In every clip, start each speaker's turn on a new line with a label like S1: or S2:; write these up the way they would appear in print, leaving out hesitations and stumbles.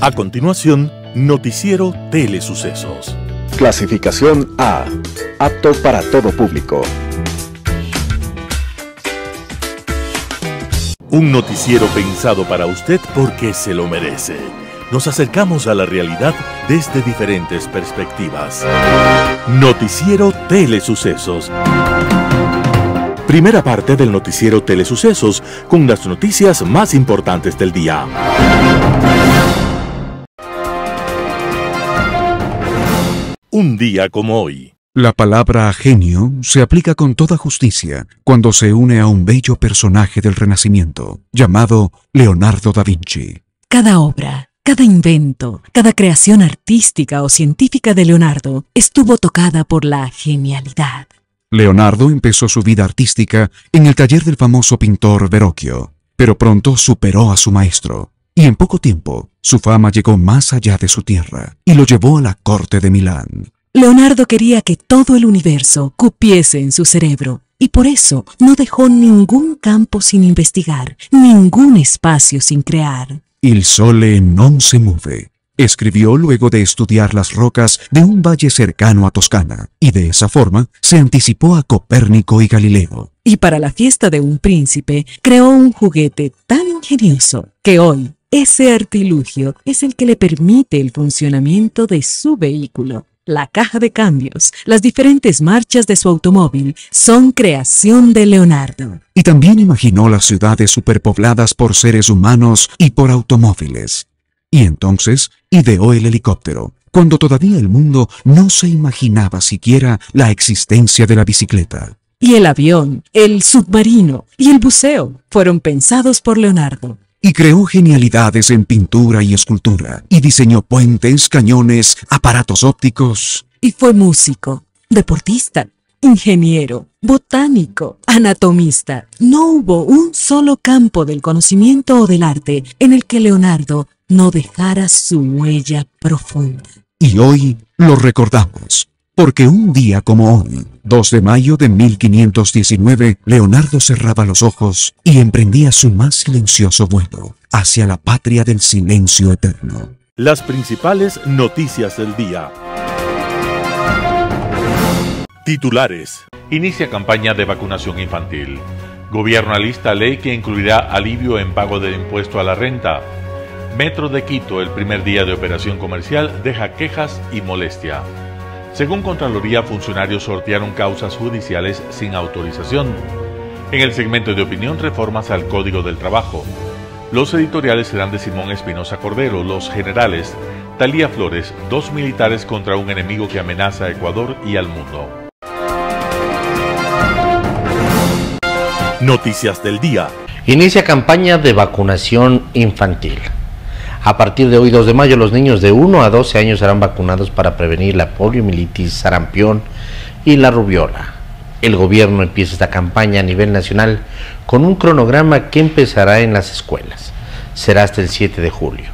S1: A continuación, Noticiero Telesucesos.
S2: Clasificación A. Apto para todo público.
S1: Un noticiero pensado para usted porque se lo merece. Nos acercamos a la realidad desde diferentes perspectivas. Noticiero Telesucesos. Primera parte del Noticiero Telesucesos, con las noticias más importantes del día. Un día como hoy.
S3: La palabra genio se aplica con toda justicia cuando se une a un bello personaje del Renacimiento, llamado Leonardo da Vinci.
S4: Cada obra, cada invento, cada creación artística o científica de Leonardo estuvo tocada por la genialidad.
S3: Leonardo empezó su vida artística en el taller del famoso pintor Verrocchio, pero pronto superó a su maestro, y en poco tiempo su fama llegó más allá de su tierra y lo llevó a la corte de Milán.
S4: Leonardo quería que todo el universo cupiese en su cerebro, y por eso no dejó ningún campo sin investigar, ningún espacio sin crear.
S3: Il sole non se muove, escribió luego de estudiar las rocas de un valle cercano a Toscana, y de esa forma se anticipó a Copérnico y Galileo.
S4: Y para la fiesta de un príncipe, creó un juguete tan ingenioso que hoy ese artilugio es el que le permite el funcionamiento de su vehículo. La caja de cambios, las diferentes marchas de su automóvil son creación de Leonardo.
S3: Y también imaginó las ciudades superpobladas por seres humanos y por automóviles. Y entonces ideó el helicóptero, cuando todavía el mundo no se imaginaba siquiera la existencia de la bicicleta.
S4: Y el avión, el submarino y el buceo fueron pensados por Leonardo.
S3: Y creó genialidades en pintura y escultura, y diseñó puentes, cañones, aparatos ópticos.
S4: Y fue músico, deportista, ingeniero, botánico, anatomista. No hubo un solo campo del conocimiento o del arte en el que Leonardo no dejara su huella profunda.
S3: Y hoy lo recordamos, porque un día como hoy, 2 de mayo de 1519, Leonardo cerraba los ojos y emprendía su más silencioso vuelo hacia la patria del silencio eterno.
S1: Las principales noticias del día. Titulares.
S5: Inicia campaña de vacunación infantil. Gobierno alista ley que incluirá alivio en pago del impuesto a la renta. Metro de Quito, el primer día de operación comercial, deja quejas y molestia. Según Contraloría, funcionarios sortearon causas judiciales sin autorización. En el segmento de opinión, reformas al Código del Trabajo. Los editoriales serán de Simón Espinosa Cordero, los generales, Talía Flores, 2 militares contra un enemigo que amenaza a Ecuador y al mundo.
S1: Noticias del día.
S6: Inicia campaña de vacunación infantil. A partir de hoy, 2 de mayo, los niños de 1 a 12 años serán vacunados para prevenir la poliomielitis, sarampión y la rubiola. El gobierno empieza esta campaña a nivel nacional con un cronograma que empezará en las escuelas. Será hasta el 7 de julio.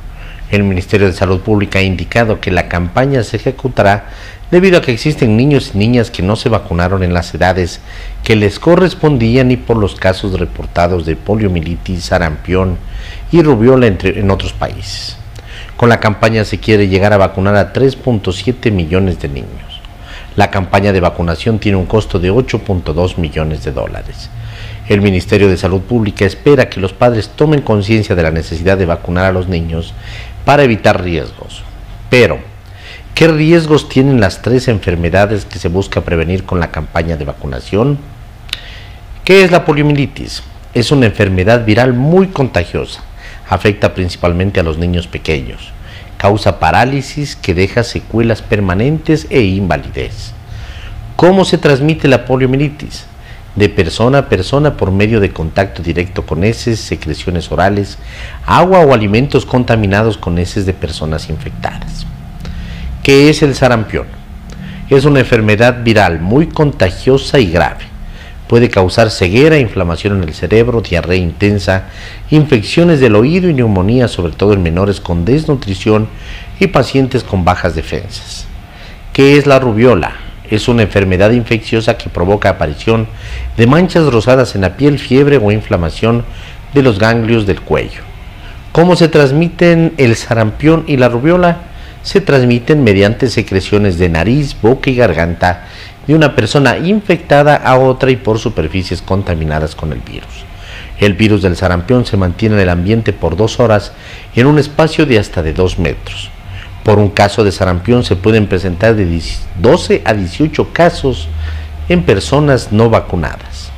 S6: El Ministerio de Salud Pública ha indicado que la campaña se ejecutará debido a que existen niños y niñas que no se vacunaron en las edades que les correspondían y por los casos reportados de poliomielitis, sarampión y rubiola en otros países. Con la campaña se quiere llegar a vacunar a 3.7 millones de niños. La campaña de vacunación tiene un costo de 8.2 millones de dólares. El Ministerio de Salud Pública espera que los padres tomen conciencia de la necesidad de vacunar a los niños para evitar riesgos. Pero, ¿qué riesgos tienen las 3 enfermedades que se busca prevenir con la campaña de vacunación? ¿Qué es la poliomielitis? Es una enfermedad viral muy contagiosa. Afecta principalmente a los niños pequeños. Causa parálisis que deja secuelas permanentes e invalidez. ¿Cómo se transmite la poliomielitis? De persona a persona por medio de contacto directo con heces, secreciones orales, agua o alimentos contaminados con heces de personas infectadas. ¿Qué es el sarampión? Es una enfermedad viral muy contagiosa y grave. Puede causar ceguera, inflamación en el cerebro, diarrea intensa, infecciones del oído y neumonía, sobre todo en menores con desnutrición y pacientes con bajas defensas. ¿Qué es la rubiola? Es una enfermedad infecciosa que provoca aparición de manchas rosadas en la piel, fiebre o inflamación de los ganglios del cuello. ¿Cómo se transmiten el sarampión y la rubiola? Se transmiten mediante secreciones de nariz, boca y garganta de una persona infectada a otra y por superficies contaminadas con el virus. El virus del sarampión se mantiene en el ambiente por 2 horas en un espacio de hasta de 2 metros. Por un caso de sarampión se pueden presentar de 12 a 18 casos en personas no vacunadas.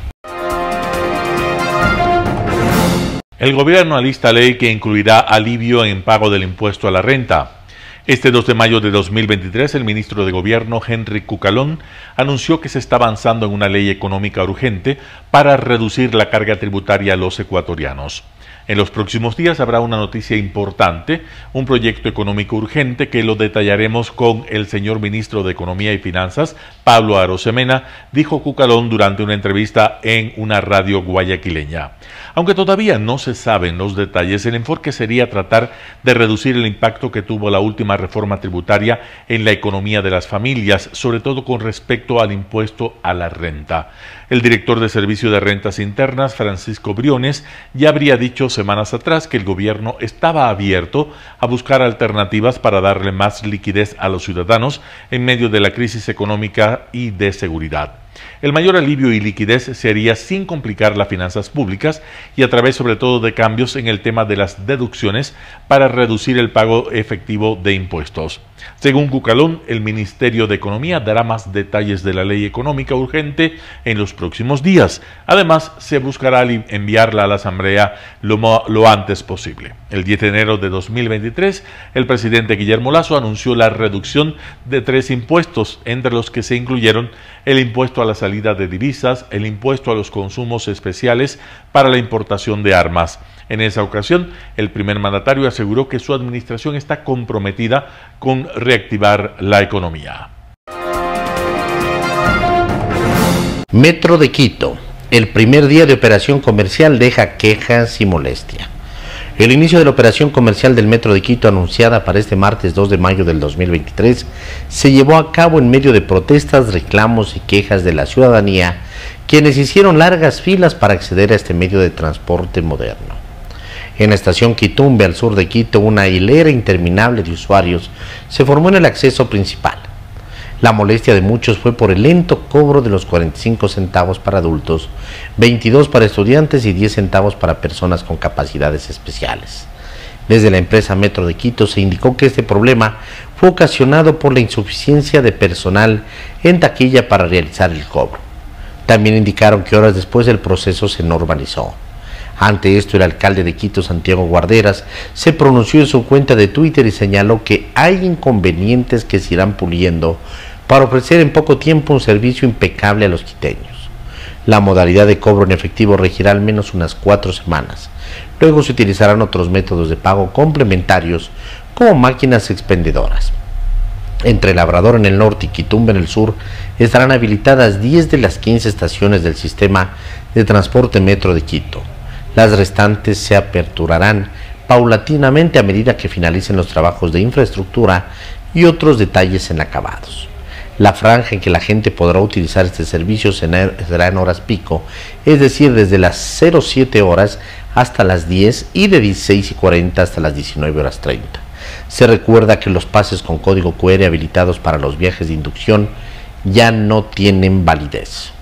S5: El gobierno alista ley que incluirá alivio en pago del impuesto a la renta. Este 2 de mayo de 2023, el ministro de Gobierno, Henry Cucalón, anunció que se está avanzando en una ley económica urgente para reducir la carga tributaria a los ecuatorianos. En los próximos días habrá una noticia importante, un proyecto económico urgente que lo detallaremos con el señor ministro de Economía y Finanzas, Pablo Arosemena, dijo Cucalón durante una entrevista en una radio guayaquileña. Aunque todavía no se saben los detalles, el enfoque sería tratar de reducir el impacto que tuvo la última reforma tributaria en la economía de las familias, sobre todo con respecto al impuesto a la renta. El director de Servicio de Rentas Internas, Francisco Briones, ya habría dicho semanas atrás que el gobierno estaba abierto a buscar alternativas para darle más liquidez a los ciudadanos en medio de la crisis económica y de seguridad. El mayor alivio y liquidez se haría sin complicar las finanzas públicas y a través sobre todo de cambios en el tema de las deducciones para reducir el pago efectivo de impuestos. Según Cucalón, el Ministerio de Economía dará más detalles de la ley económica urgente en los próximos días. Además, se buscará enviarla a la Asamblea lo antes posible. El 10 de enero de 2023, el presidente Guillermo Lasso anunció la reducción de 3 impuestos, entre los que se incluyeron el impuesto a la salida de divisas, el impuesto a los consumos especiales para la importación de armas. En esa ocasión, el primer mandatario aseguró que su administración está comprometida con reactivar la economía.
S6: Metro de Quito. El primer día de operación comercial deja quejas y molestia. El inicio de la operación comercial del Metro de Quito, anunciada para este martes 2 de mayo del 2023, se llevó a cabo en medio de protestas, reclamos y quejas de la ciudadanía, quienes hicieron largas filas para acceder a este medio de transporte moderno. En la estación Quitumbe, al sur de Quito, una hilera interminable de usuarios se formó en el acceso principal. La molestia de muchos fue por el lento cobro de los 45 centavos para adultos, 22 para estudiantes y 10 centavos para personas con capacidades especiales. Desde la empresa Metro de Quito se indicó que este problema fue ocasionado por la insuficiencia de personal en taquilla para realizar el cobro. También indicaron que horas después el proceso se normalizó. Ante esto, el alcalde de Quito, Santiago Guarderas, se pronunció en su cuenta de Twitter y señaló que hay inconvenientes que se irán puliendo para ofrecer en poco tiempo un servicio impecable a los quiteños. La modalidad de cobro en efectivo regirá al menos unas 4 semanas. Luego se utilizarán otros métodos de pago complementarios como máquinas expendedoras. Entre Labrador en el norte y Quitumbe en el sur estarán habilitadas 10 de las 15 estaciones del sistema de transporte Metro de Quito. Las restantes se aperturarán paulatinamente a medida que finalicen los trabajos de infraestructura y otros detalles en acabados. La franja en que la gente podrá utilizar este servicio será en horas pico, es decir, desde las 07 horas hasta las 10 y de 16:40 hasta las 19:30. Se recuerda que los pases con código QR habilitados para los viajes de inducción ya no tienen validez.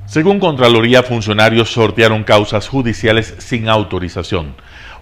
S5: Según Contraloría, funcionarios sortearon causas judiciales sin autorización.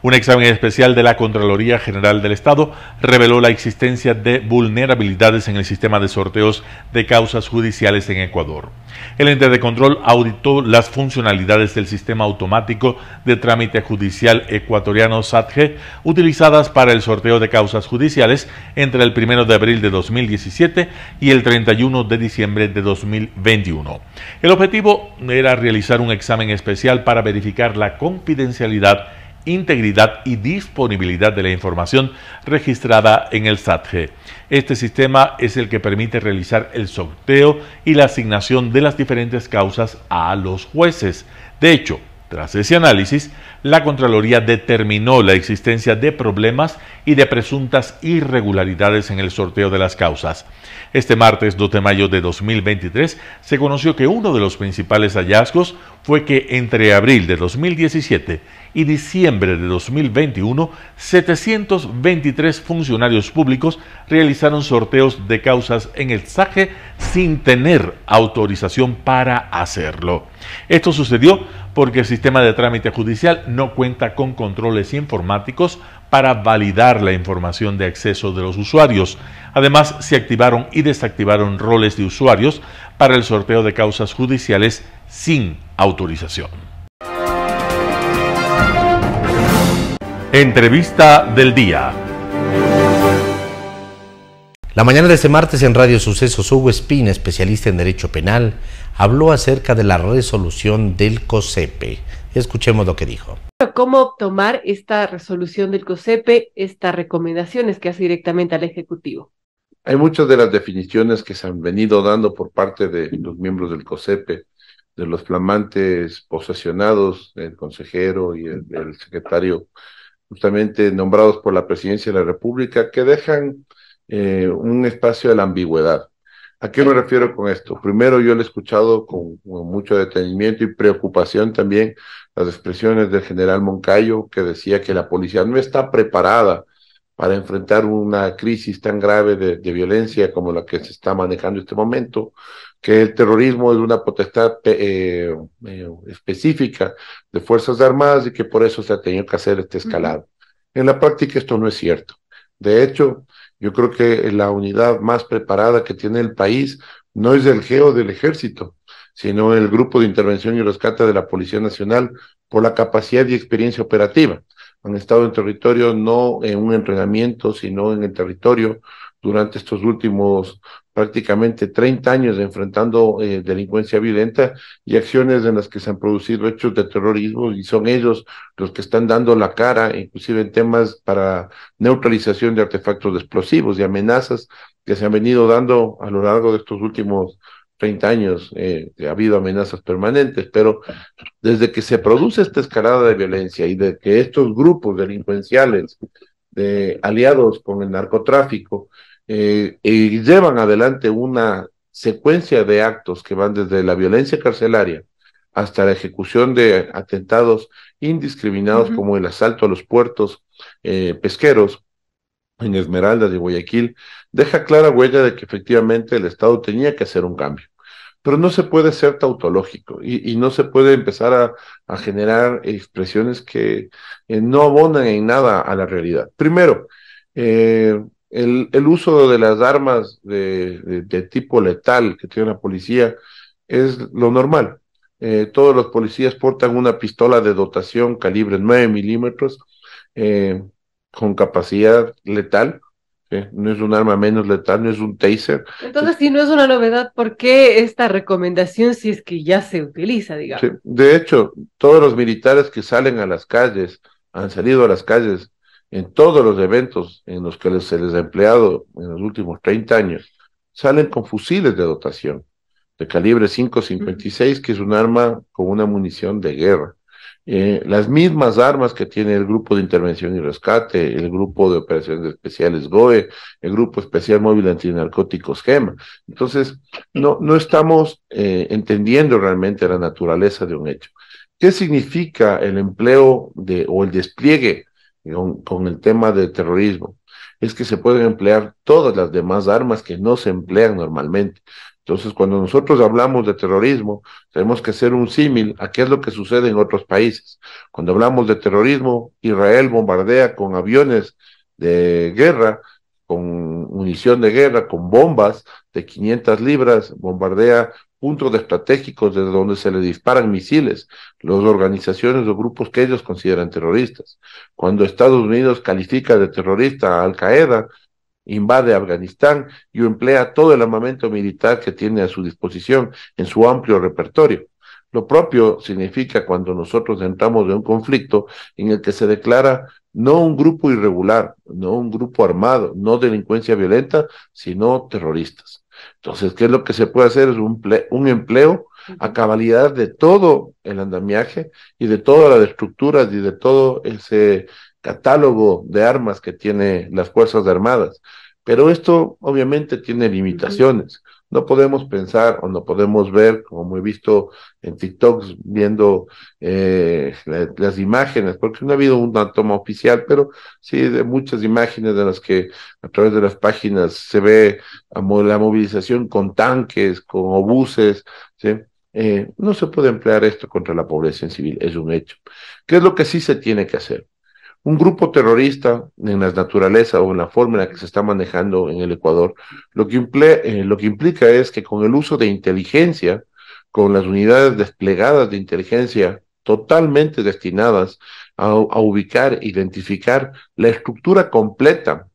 S5: Un examen especial de la Contraloría General del Estado reveló la existencia de vulnerabilidades en el sistema de sorteos de causas judiciales en Ecuador. El ente de control auditó las funcionalidades del sistema automático de trámite judicial ecuatoriano SATG utilizadas para el sorteo de causas judiciales entre el 1 de abril de 2017 y el 31 de diciembre de 2021. El objetivo era realizar un examen especial para verificar la confidencialidad, integridad y disponibilidad de la información registrada en el SATG. Este sistema es el que permite realizar el sorteo y la asignación de las diferentes causas a los jueces. De hecho, Tras ese análisis, la Contraloría determinó la existencia de problemas y de presuntas irregularidades en el sorteo de las causas. Este martes 2 de mayo de 2023 se conoció que uno de los principales hallazgos fue que entre abril de 2017 y diciembre de 2021, 723 funcionarios públicos realizaron sorteos de causas en el SAGE sin tener autorización para hacerlo. Esto sucedió porque el sistema de trámite judicial no cuenta con controles informáticos para validar la información de acceso de los usuarios. Además, se activaron y desactivaron roles de usuarios para el sorteo de causas judiciales sin autorización. Entrevista del día.
S6: La mañana de este martes en Radio Sucesos, Hugo Espina, especialista en Derecho Penal, habló acerca de la resolución del COSEPE. Escuchemos lo que dijo.
S7: ¿Cómo tomar esta resolución del COSEPE, estas recomendaciones que hace directamente al Ejecutivo?
S8: Hay muchas de las definiciones que se han venido dando por parte de los miembros del COSEPE, de los flamantes posesionados, el consejero y el secretario, justamente nombrados por la Presidencia de la República, que dejan un espacio de la ambigüedad. ¿A qué me refiero con esto? Primero, yo le he escuchado con mucho detenimiento y preocupación también las expresiones del general Moncayo, que decía que la policía no está preparada para enfrentar una crisis tan grave de violencia como la que se está manejando en este momento, que el terrorismo es una potestad específica de Fuerzas Armadas y que por eso se ha tenido que hacer este escalado. En la práctica esto no es cierto. De hecho, yo creo que la unidad más preparada que tiene el país no es el GEO del Ejército, sino el Grupo de Intervención y Rescate de la Policía Nacional por la capacidad y experiencia operativa. Han estado en territorio no en un entrenamiento, sino en el territorio durante estos últimos prácticamente 30 años enfrentando delincuencia violenta y acciones en las que se han producido hechos de terrorismo, y son ellos los que están dando la cara, inclusive en temas para neutralización de artefactos explosivos y amenazas que se han venido dando a lo largo de estos últimos 30 años. Ha habido amenazas permanentes, pero desde que se produce esta escalada de violencia y de que estos grupos delincuenciales aliados con el narcotráfico llevan adelante una secuencia de actos que van desde la violencia carcelaria hasta la ejecución de atentados indiscriminados como el asalto a los puertos pesqueros en Esmeraldas y Guayaquil, deja clara huella de que efectivamente el Estado tenía que hacer un cambio. Pero no se puede ser tautológico y no se puede empezar a generar expresiones que no abonan en nada a la realidad. Primero, el uso de las armas de tipo letal que tiene la policía es lo normal. Todos los policías portan una pistola de dotación calibre 9 milímetros con capacidad letal. No es un arma menos letal, no es un taser.
S7: Entonces, si no es una novedad, ¿por qué esta recomendación si es que ya se utiliza, digamos?
S8: Sí. De hecho, todos los militares que salen a las calles, han salido a las calles en todos los eventos en los que se les ha empleado en los últimos 30 años, salen con fusiles de dotación de calibre 5.56, que es un arma con una munición de guerra. Las mismas armas que tiene el Grupo de Intervención y Rescate, el Grupo de Operaciones Especiales GOE, el Grupo Especial Móvil Antinarcóticos GEMA. Entonces, no estamos entendiendo realmente la naturaleza de un hecho. ¿Qué significa el empleo o el despliegue con el tema de terrorismo? Es que se pueden emplear todas las demás armas que no se emplean normalmente. Entonces, cuando nosotros hablamos de terrorismo, tenemos que hacer un símil a qué es lo que sucede en otros países. Cuando hablamos de terrorismo, Israel bombardea con aviones de guerra, con munición de guerra, con bombas de 500 libras, bombardea puntos estratégicos desde donde se le disparan misiles, las organizaciones o grupos que ellos consideran terroristas. Cuando Estados Unidos califica de terrorista a Al Qaeda, invade Afganistán y emplea todo el armamento militar que tiene a su disposición en su amplio repertorio. Lo propio significa cuando nosotros entramos en un conflicto en el que se declara no un grupo irregular, no un grupo armado, no delincuencia violenta, sino terroristas. Entonces, ¿qué es lo que se puede hacer? Es un empleo a cabalidad de todo el andamiaje y de todas las estructuras y de todo ese catálogo de armas que tiene las Fuerzas Armadas. Pero esto obviamente tiene limitaciones. No podemos pensar o no podemos ver, como he visto en TikToks, viendo las imágenes, porque no ha habido una toma oficial, pero sí de muchas imágenes de las que a través de las páginas se ve la movilización con tanques, con obuses, ¿sí? No se puede emplear esto contra la población civil, es un hecho. ¿Qué es lo que sí se tiene que hacer? Un grupo terrorista en la naturaleza o en la forma en la que se está manejando en el Ecuador, lo que implica es que con el uso de inteligencia, con las unidades desplegadas de inteligencia totalmente destinadas a ubicar, identificar la estructura completa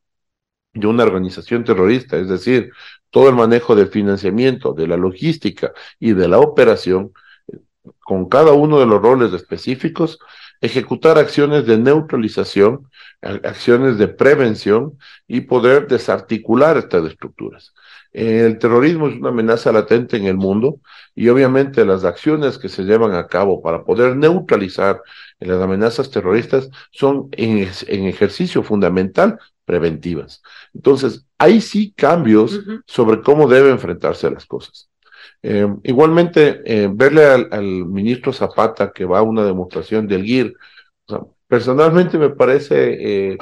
S8: de una organización terrorista, es decir, todo el manejo del financiamiento, de la logística y de la operación, con cada uno de los roles específicos, ejecutar acciones de neutralización, acciones de prevención y poder desarticular estas estructuras. El terrorismo es una amenaza latente en el mundo y obviamente las acciones que se llevan a cabo para poder neutralizar las amenazas terroristas son en ejercicio fundamental preventivas. Entonces, hay sí cambios sobre cómo debe enfrentarse a las cosas. Igualmente, verle al ministro Zapata que va a una demostración del GIR, o sea, personalmente me parece que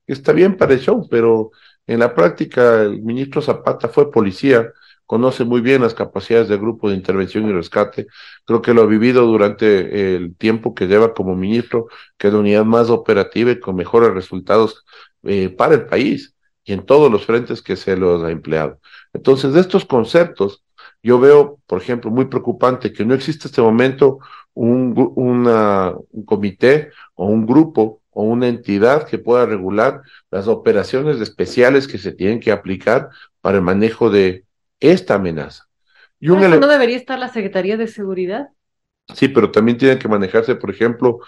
S8: está bien para el show, pero en la práctica el ministro Zapata fue policía, conoce muy bien las capacidades del grupo de intervención y rescate, creo que lo ha vivido durante el tiempo que lleva como ministro, que es la unidad más operativa y con mejores resultados para el país y en todos los frentes que se los ha empleado. Entonces, de estos conceptos, yo veo, por ejemplo, muy preocupante que no existe en este momento un comité o un grupo o una entidad que pueda regular las operaciones especiales que se tienen que aplicar para el manejo de esta amenaza. Y
S7: ¿Por eso no debería estar la Secretaría de Seguridad?
S8: Sí, pero también tiene que manejarse, por ejemplo,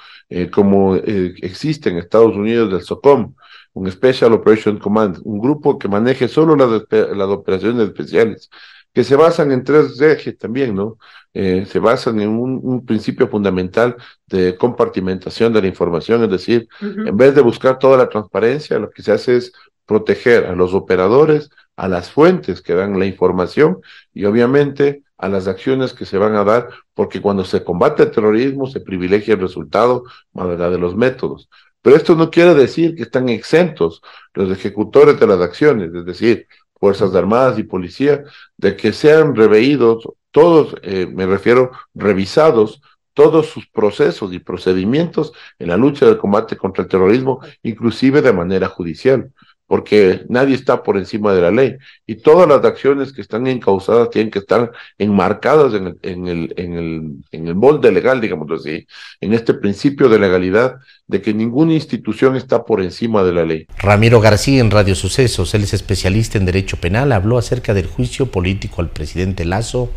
S8: como existe en Estados Unidos el SOCOM, un Special Operation Command, un grupo que maneje solo las operaciones especiales, que se basan en tres ejes también, ¿no? Se basan en un principio fundamental de compartimentación de la información, es decir, en vez de buscar toda la transparencia, lo que se hace es proteger a los operadores, a las fuentes que dan la información y obviamente a las acciones que se van a dar, porque cuando se combate el terrorismo se privilegia el resultado más allá de los métodos. Pero esto no quiere decir que están exentos los ejecutores de las acciones, es decir, Fuerzas Armadas y Policía, de que sean reveídos todos, me refiero, revisados todos sus procesos y procedimientos en la lucha del combate contra el terrorismo, inclusive de manera judicial, porque nadie está por encima de la ley y todas las acciones que están encausadas tienen que estar enmarcadas en el molde legal, digamos así, en este principio de legalidad de que ninguna institución está por encima de la ley.
S6: Ramiro García en Radio Sucesos, él es especialista en Derecho Penal, habló acerca del juicio político al presidente Lasso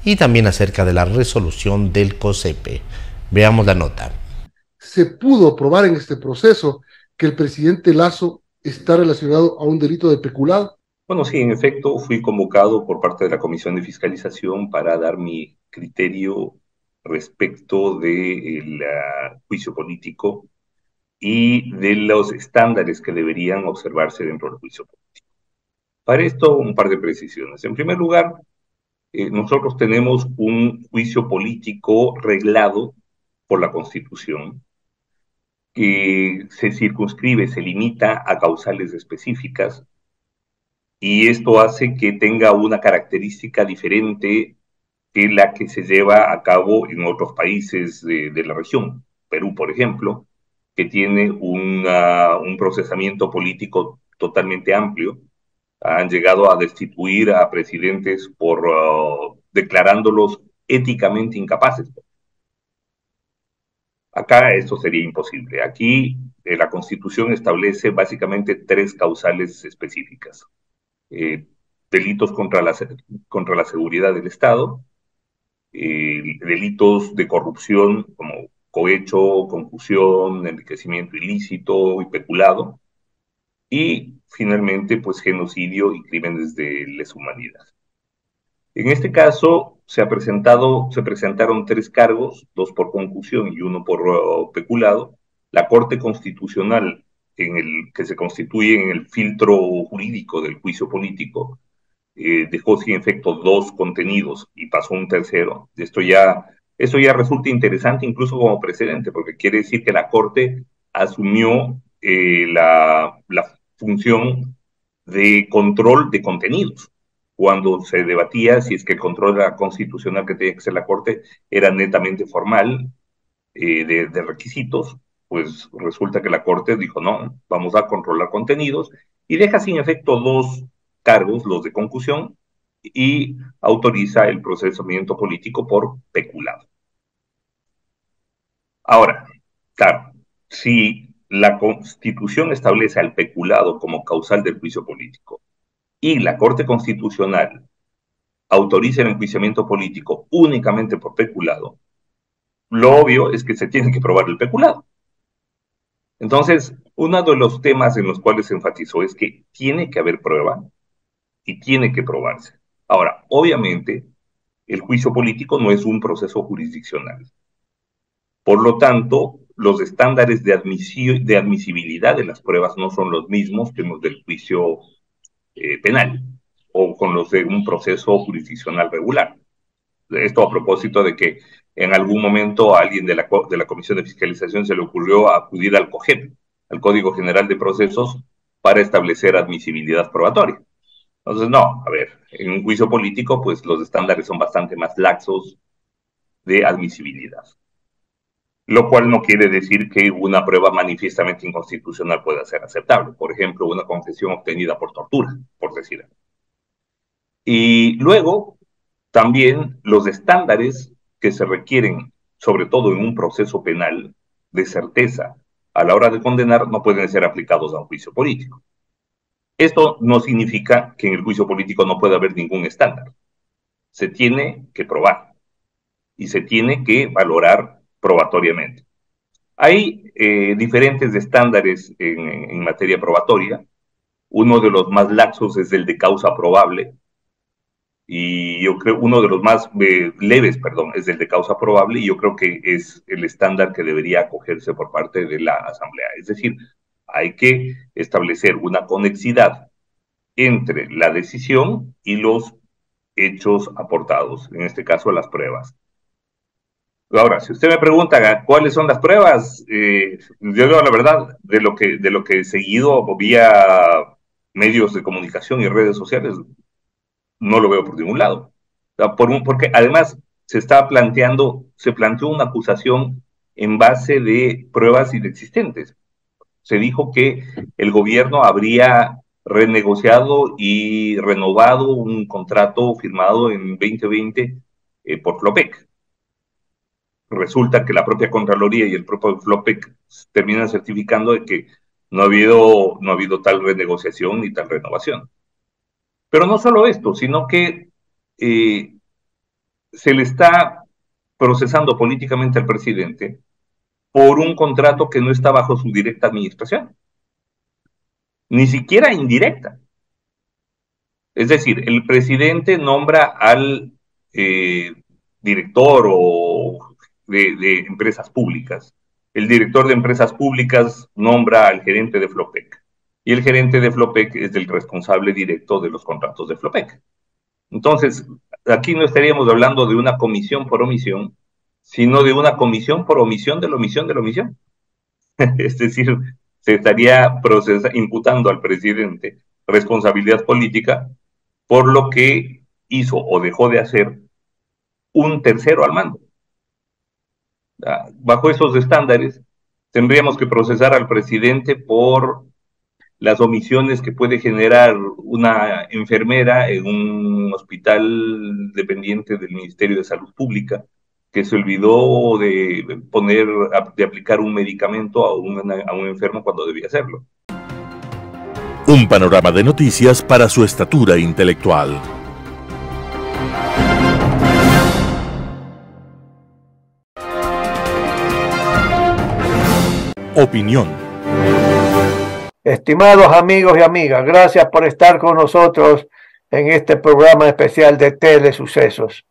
S6: y también acerca de la resolución del COSEPE. Veamos la nota.
S9: Se pudo probar en este proceso que el presidente Lasso está relacionado a un delito de peculado.
S10: Bueno, sí, en efecto, fui convocado por parte de la Comisión de Fiscalización para dar mi criterio respecto del juicio político y de los estándares que deberían observarse dentro del juicio político. Para esto, un par de precisiones. En primer lugar, nosotros tenemos un juicio político reglado por la Constitución, que se circunscribe, se limita a causales específicas, y esto hace que tenga una característica diferente que la que se lleva a cabo en otros países de la región. Perú, por ejemplo, que tiene un procesamiento político totalmente amplio. Han llegado a destituir a presidentes por declarándolos éticamente incapaces. Acá esto sería imposible. Aquí la Constitución establece básicamente tres causales específicas. Delitos contra la seguridad del Estado, delitos de corrupción como cohecho, concusión, enriquecimiento ilícito y peculado, y finalmente pues genocidio y crímenes de lesa humanidad. En este caso se presentaron 3 cargos, 2 por concusión y 1 por peculado. La Corte Constitucional, que se constituye en el filtro jurídico del juicio político, dejó sin efecto 2 contenidos y pasó un tercero. Esto ya resulta interesante incluso como precedente, porque quiere decir que la Corte asumió la función de control de contenidos, cuando se debatía si es que el control constitucional que tenía que hacer la Corte era netamente formal, de requisitos. Pues resulta que la Corte dijo, no, vamos a controlar contenidos, y deja sin efecto 2 cargos, los de concusión, y autoriza el procesamiento político por peculado. Ahora, claro, si la Constitución establece al peculado como causal del juicio político y la Corte Constitucional autoriza el enjuiciamiento político únicamente por peculado, lo obvio es que se tiene que probar el peculado. Entonces, uno de los temas en los cuales se enfatizó es que tiene que haber prueba y tiene que probarse. Ahora, obviamente, el juicio político no es un proceso jurisdiccional. Por lo tanto, los estándares de admisibilidad de las pruebas no son los mismos que los del juicio penal o con los de un proceso jurisdiccional regular. Esto a propósito de que en algún momento a alguien de la Comisión de Fiscalización se le ocurrió acudir al COGEP, al Código General de Procesos, para establecer admisibilidad probatoria. Entonces, no, a ver, en un juicio político, pues los estándares son bastante más laxos de admisibilidad. Lo cual no quiere decir que una prueba manifiestamente inconstitucional pueda ser aceptable. Por ejemplo, una confesión obtenida por tortura, por decir algo. Y luego, también los estándares que se requieren, sobre todo en un proceso penal, de certeza a la hora de condenar, no pueden ser aplicados a un juicio político. Esto no significa que en el juicio político no pueda haber ningún estándar. Se tiene que probar y se tiene que valorar probatoriamente. Hay diferentes estándares en materia probatoria. Uno de los más laxos es el de causa probable, y yo creo uno de los más leves, es el de causa probable, y yo creo que es el estándar que debería acogerse por parte de la Asamblea. Es decir, hay que establecer una conexidad entre la decisión y los hechos aportados, en este caso las pruebas. Ahora, si usted me pregunta cuáles son las pruebas, yo digo la verdad, de lo que he seguido vía medios de comunicación y redes sociales, no lo veo por ningún lado. O sea, porque además se planteó una acusación en base de pruebas inexistentes. Se dijo que el gobierno habría renegociado y renovado un contrato firmado en 2020 por Flopec. Resulta que la propia Contraloría y el propio Flopec terminan certificando de que no ha habido tal renegociación ni tal renovación. Pero no solo esto, sino que se le está procesando políticamente al presidente por un contrato que no está bajo su directa administración, ni siquiera indirecta. Es decir, el presidente nombra al director de empresas públicas. El director de empresas públicas nombra al gerente de Flopec. Y el gerente de Flopec es el responsable directo de los contratos de Flopec. Entonces, aquí no estaríamos hablando de una comisión por omisión, sino de una comisión por omisión de la omisión de la omisión. Es decir, se estaría imputando al presidente responsabilidad política por lo que hizo o dejó de hacer un tercero al mando. Bajo esos estándares, tendríamos que procesar al presidente por las omisiones que puede generar una enfermera en un hospital dependiente del Ministerio de Salud Pública, que se olvidó de aplicar un medicamento a un enfermo cuando debía hacerlo.
S1: Un panorama de noticias para su estatura intelectual. Opinión.
S11: Estimados amigos y amigas, gracias por estar con nosotros en este programa especial de Telesucesos.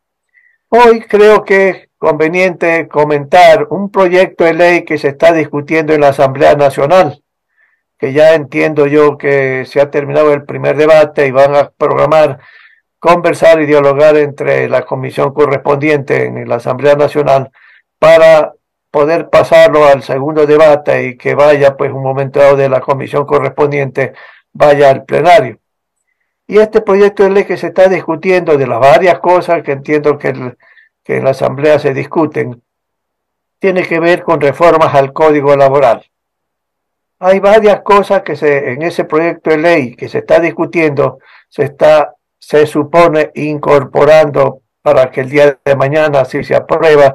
S11: Hoy creo que es conveniente comentar un proyecto de ley que se está discutiendo en la Asamblea Nacional, que ya entiendo yo que se ha terminado el primer debate y van a programar conversar y dialogar entre la comisión correspondiente en la Asamblea Nacional para poder pasarlo al segundo debate y que vaya, pues, un momento dado de la comisión correspondiente, vaya al plenario. Y este proyecto de ley que se está discutiendo, de las varias cosas que entiendo que en la Asamblea se discuten, tiene que ver con reformas al Código Laboral. Hay varias cosas que en ese proyecto de ley que se está discutiendo, se supone incorporando para que el día de mañana, si se aprueba,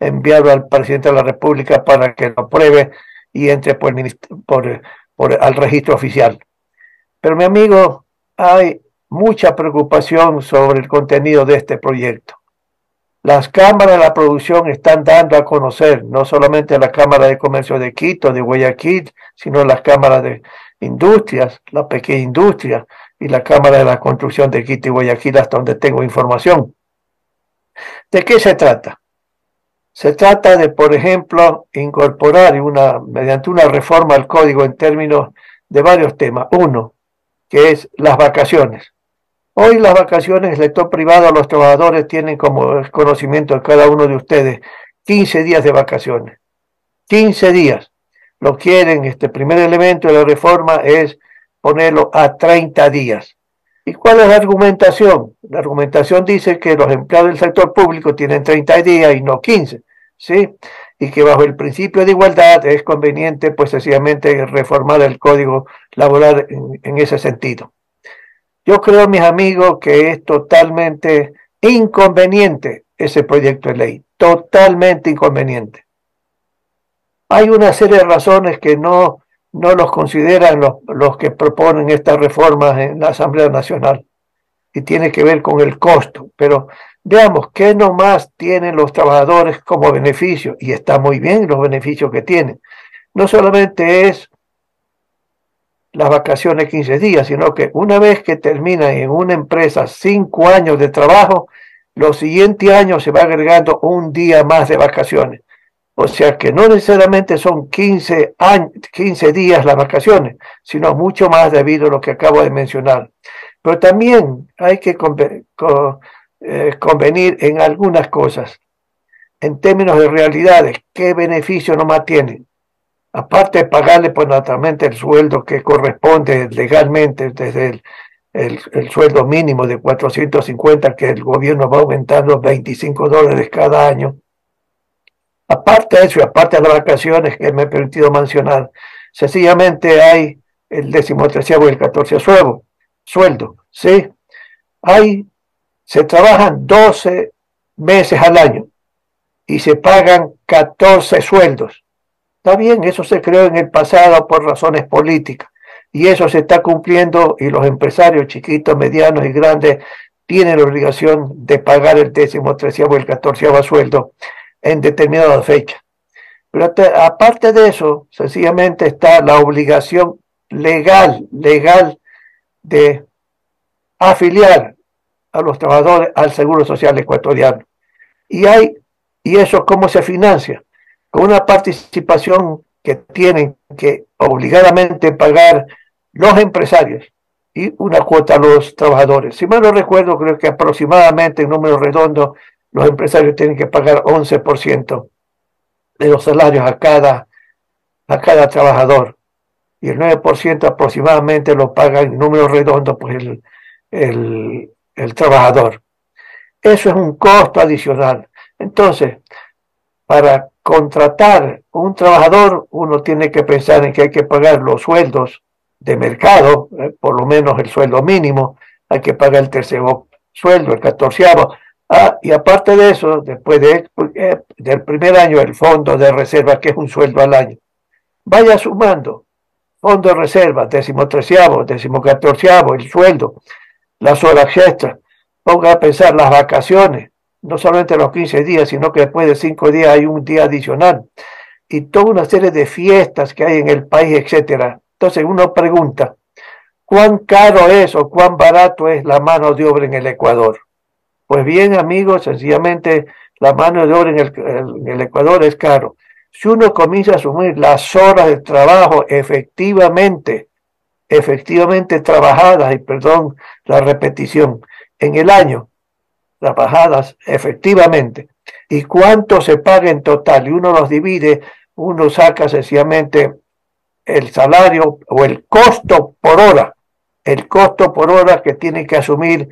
S11: enviarlo al presidente de la República para que lo apruebe y entre al registro oficial. Pero, mi amigo, hay mucha preocupación sobre el contenido de este proyecto. Las cámaras de la producción están dando a conocer, no solamente la Cámara de Comercio de Quito, de Guayaquil, sino las cámaras de industrias, la pequeña industria y la Cámara de la Construcción de Quito y Guayaquil, hasta donde tengo información. ¿De qué se trata? Se trata de, por ejemplo, incorporar mediante una reforma al código en términos de varios temas. Uno, que es las vacaciones. Hoy las vacaciones del sector privado, los trabajadores tienen, como conocimiento de cada uno de ustedes, 15 días de vacaciones. 15 días. Lo quieren, este primer elemento de la reforma es ponerlo a 30 días. ¿Y cuál es la argumentación? La argumentación dice que los empleados del sector público tienen 30 días y no 15, ¿sí? Y que bajo el principio de igualdad es conveniente, pues, sencillamente reformar el Código Laboral en ese sentido. Yo creo, mis amigos, que es totalmente inconveniente ese proyecto de ley, totalmente inconveniente. Hay una serie de razones que no los consideran los que proponen estas reformas en la Asamblea Nacional, y tiene que ver con el costo. Pero veamos qué nomás tienen los trabajadores como beneficio, y está muy bien los beneficios que tienen. No solamente es las vacaciones 15 días, sino que una vez que terminan en una empresa 5 años de trabajo, los siguientes años se va agregando un día más de vacaciones. O sea que no necesariamente son 15 días las vacaciones, sino mucho más debido a lo que acabo de mencionar. Pero también hay que convenir en algunas cosas. En términos de realidades, ¿qué beneficio nomás tienen? Aparte de pagarle, pues, naturalmente el sueldo que corresponde legalmente, desde el sueldo mínimo de 450, que el gobierno va aumentando $25 cada año. Aparte de eso, y aparte de las vacaciones que me he permitido mencionar, sencillamente hay el 13º y el 14º sueldo, ¿sí? Se trabajan 12 meses al año y se pagan 14 sueldos. Está bien, eso se creó en el pasado por razones políticas, y eso se está cumpliendo, y los empresarios chiquitos, medianos y grandes tienen la obligación de pagar el 13º y el 14º sueldo en determinada fecha. Pero aparte de eso, sencillamente está la obligación legal de afiliar a los trabajadores al Seguro Social Ecuatoriano. ¿Y eso cómo se financia? Con una participación que tienen que obligadamente pagar los empresarios y una cuota a los trabajadores. Si mal no recuerdo, creo que aproximadamente, en números redondos, los empresarios tienen que pagar 11% de los salarios a cada trabajador, y el 9% aproximadamente lo paga, en números redondos, pues el trabajador. Eso es un costo adicional. Entonces, para contratar un trabajador, uno tiene que pensar en que hay que pagar los sueldos de mercado, por lo menos el sueldo mínimo, hay que pagar el 13º sueldo, el 14º, y aparte de eso, después del primer año, el fondo de reserva, que es un sueldo al año. Vaya sumando fondo de reserva, 13º, 14º, el sueldo, las horas extras. Ponga a pensar las vacaciones, no solamente los 15 días, sino que después de 5 días hay un día adicional, y toda una serie de fiestas que hay en el país, etcétera. Entonces uno pregunta, ¿cuán caro es o cuán barato es la mano de obra en el Ecuador? Pues bien, amigos, sencillamente la mano de obra en el Ecuador es caro. Si uno comienza a asumir las horas de trabajo efectivamente trabajadas, y perdón la repetición, en el año, trabajadas efectivamente, y cuánto se paga en total, y uno los divide, uno saca sencillamente el salario o el costo por hora que tienen que asumir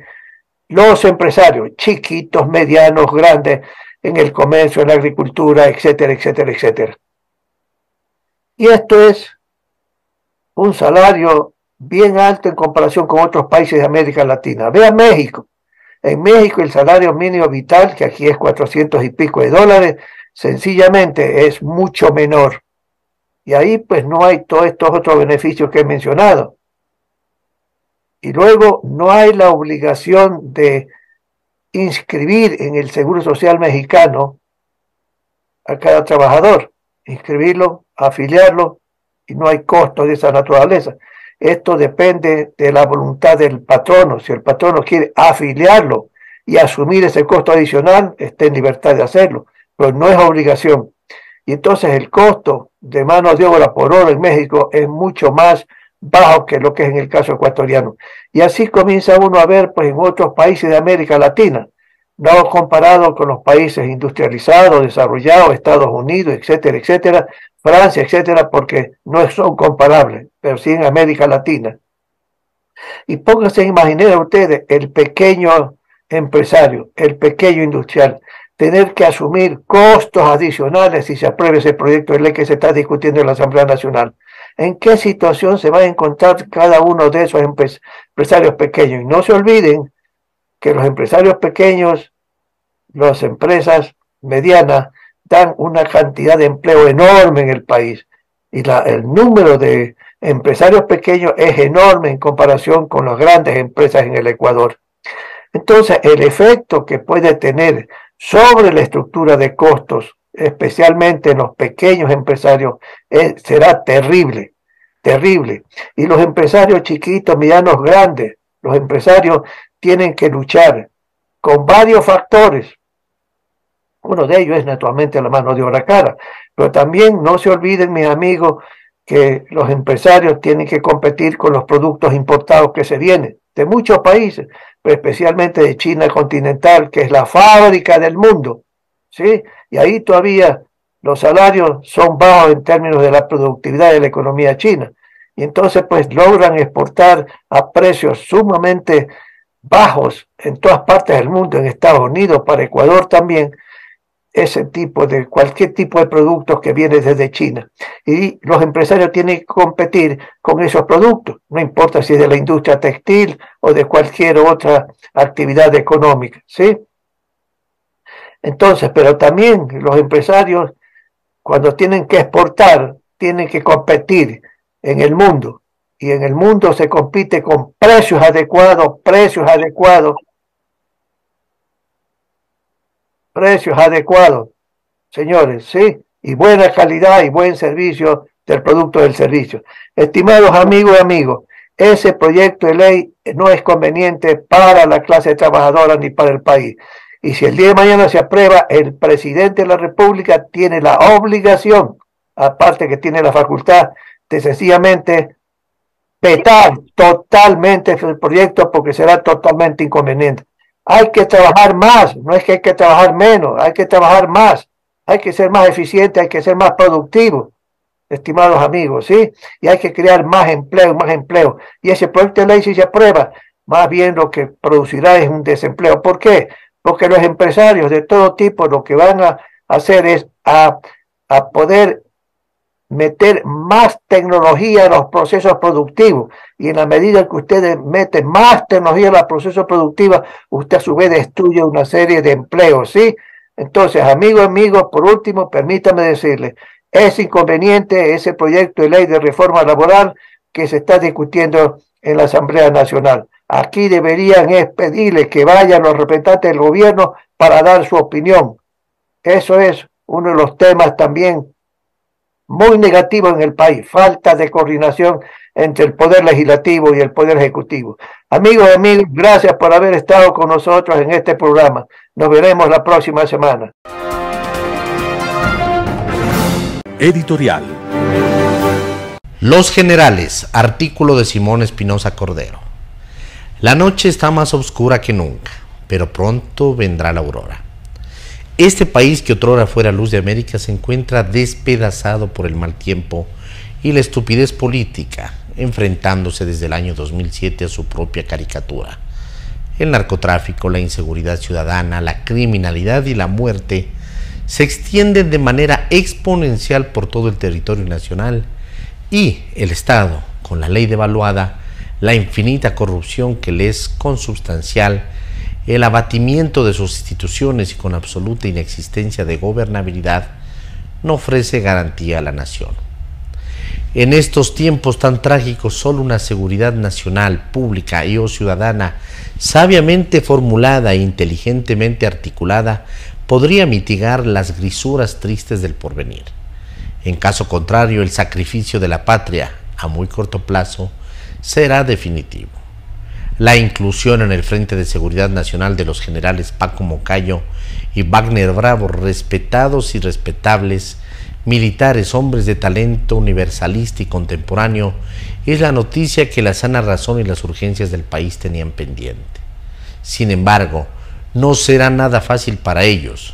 S11: los empresarios, chiquitos, medianos, grandes, en el comercio, en la agricultura, etcétera, etcétera, etcétera. Y esto es un salario bien alto en comparación con otros países de América Latina. Vea México. En México el salario mínimo vital, que aquí es 400 y pico de dólares, sencillamente es mucho menor. Y ahí pues no hay todos estos otros beneficios que he mencionado. Y luego no hay la obligación de inscribir en el Seguro Social mexicano a cada trabajador, inscribirlo, afiliarlo, y no hay costos de esa naturaleza. Esto depende de la voluntad del patrono. Si el patrono quiere afiliarlo y asumir ese costo adicional, está en libertad de hacerlo, pero no es obligación. Y entonces el costo de mano de obra por hora en México es mucho más bajo que lo que es en el caso ecuatoriano. Y así comienza uno a ver pues en otros países de América Latina, no comparado con los países industrializados, desarrollados, Estados Unidos, etcétera, etcétera, Francia, etcétera, porque no son comparables, pero sí en América Latina. Y pónganse a imaginar ustedes el pequeño empresario, el pequeño industrial, tener que asumir costos adicionales si se aprueba ese proyecto de ley que se está discutiendo en la Asamblea Nacional. ¿En qué situación se va a encontrar cada uno de esos empresarios pequeños? Y no se olviden que los empresarios pequeños, las empresas medianas, dan una cantidad de empleo enorme en el país. Y el número de empresarios pequeños es enorme en comparación con las grandes empresas en el Ecuador. Entonces, el efecto que puede tener sobre la estructura de costos, especialmente en los pequeños empresarios, será terrible, terrible. Y los empresarios chiquitos, medianos, grandes, los empresarios tienen que luchar con varios factores. Uno de ellos es naturalmente la mano de obra cara, pero también no se olviden, mis amigos, que los empresarios tienen que competir con los productos importados que se vienen de muchos países, pero especialmente de China continental, que es la fábrica del mundo, ¿sí? Y ahí todavía los salarios son bajos en términos de la productividad de la economía china. Y entonces pues logran exportar a precios sumamente bajos en todas partes del mundo, en Estados Unidos, para Ecuador también, cualquier tipo de productos que viene desde China. Y los empresarios tienen que competir con esos productos, no importa si es de la industria textil o de cualquier otra actividad económica, ¿sí? Entonces, pero también los empresarios, cuando tienen que exportar, tienen que competir en el mundo. Y en el mundo se compite con precios adecuados, señores, ¿sí? Y buena calidad y buen servicio del producto del servicio. Estimados amigos y amigos, ese proyecto de ley no es conveniente para la clase trabajadora ni para el país. Y si el día de mañana se aprueba, el presidente de la República tiene la obligación, aparte que tiene la facultad, de sencillamente petar totalmente el proyecto porque será totalmente inconveniente. Hay que trabajar más, no es que hay que trabajar menos, hay que trabajar más, hay que ser más eficiente, hay que ser más productivo, estimados amigos, ¿sí? Y hay que crear más empleo, más empleo. Y ese proyecto de ley, si se aprueba, más bien lo que producirá es un desempleo. ¿Por qué? Porque los empresarios de todo tipo lo que van a hacer es a poder meter más tecnología en los procesos productivos, y en la medida que ustedes meten más tecnología en los procesos productivos, usted a su vez destruye una serie de empleos, ¿sí? Entonces, amigos, por último, permítame decirles, es inconveniente ese proyecto de ley de reforma laboral que se está discutiendo en la Asamblea Nacional. Aquí deberían pedirle que vayan los representantes del gobierno para dar su opinión. Eso es uno de los temas también muy negativo en el país, falta de coordinación entre el Poder Legislativo y el Poder Ejecutivo. Amigos y amigas, gracias por haber estado con nosotros en este programa. Nos veremos la próxima semana.
S1: Editorial.
S6: Los generales, artículo de Simón Espinosa Cordero. La noche está más oscura que nunca, pero pronto vendrá la aurora. Este país que otrora fuera luz de América se encuentra despedazado por el mal tiempo y la estupidez política, enfrentándose desde el año 2007 a su propia caricatura. El narcotráfico, la inseguridad ciudadana, la criminalidad y la muerte se extienden de manera exponencial por todo el territorio nacional y el Estado, con la ley devaluada, la infinita corrupción que le es consubstancial, el abatimiento de sus instituciones y con absoluta inexistencia de gobernabilidad, no ofrece garantía a la nación. En estos tiempos tan trágicos, solo una seguridad nacional, pública y o ciudadana, sabiamente formulada e inteligentemente articulada, podría mitigar las grisuras tristes del porvenir. En caso contrario, el sacrificio de la patria, a muy corto plazo, será definitivo. La inclusión en el Frente de Seguridad Nacional de los generales Paco Moncayo y Wagner Bravo, respetados y respetables, militares, hombres de talento universalista y contemporáneo, es la noticia que la sana razón y las urgencias del país tenían pendiente. Sin embargo, no será nada fácil para ellos,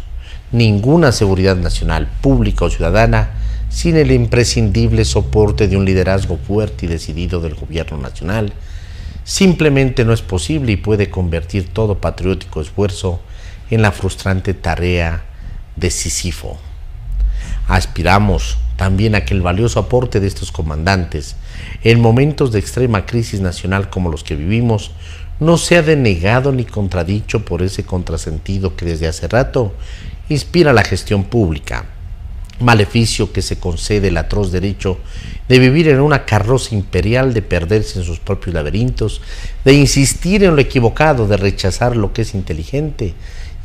S6: ninguna seguridad nacional, pública o ciudadana, sin el imprescindible soporte de un liderazgo fuerte y decidido del gobierno nacional. Simplemente no es posible y puede convertir todo patriótico esfuerzo en la frustrante tarea de Sísifo. Aspiramos también a que el valioso aporte de estos comandantes en momentos de extrema crisis nacional como los que vivimos no sea denegado ni contradicho por ese contrasentido que desde hace rato inspira la gestión pública, maleficio que se concede el atroz derecho de vivir en una carroza imperial, de perderse en sus propios laberintos, de insistir en lo equivocado, de rechazar lo que es inteligente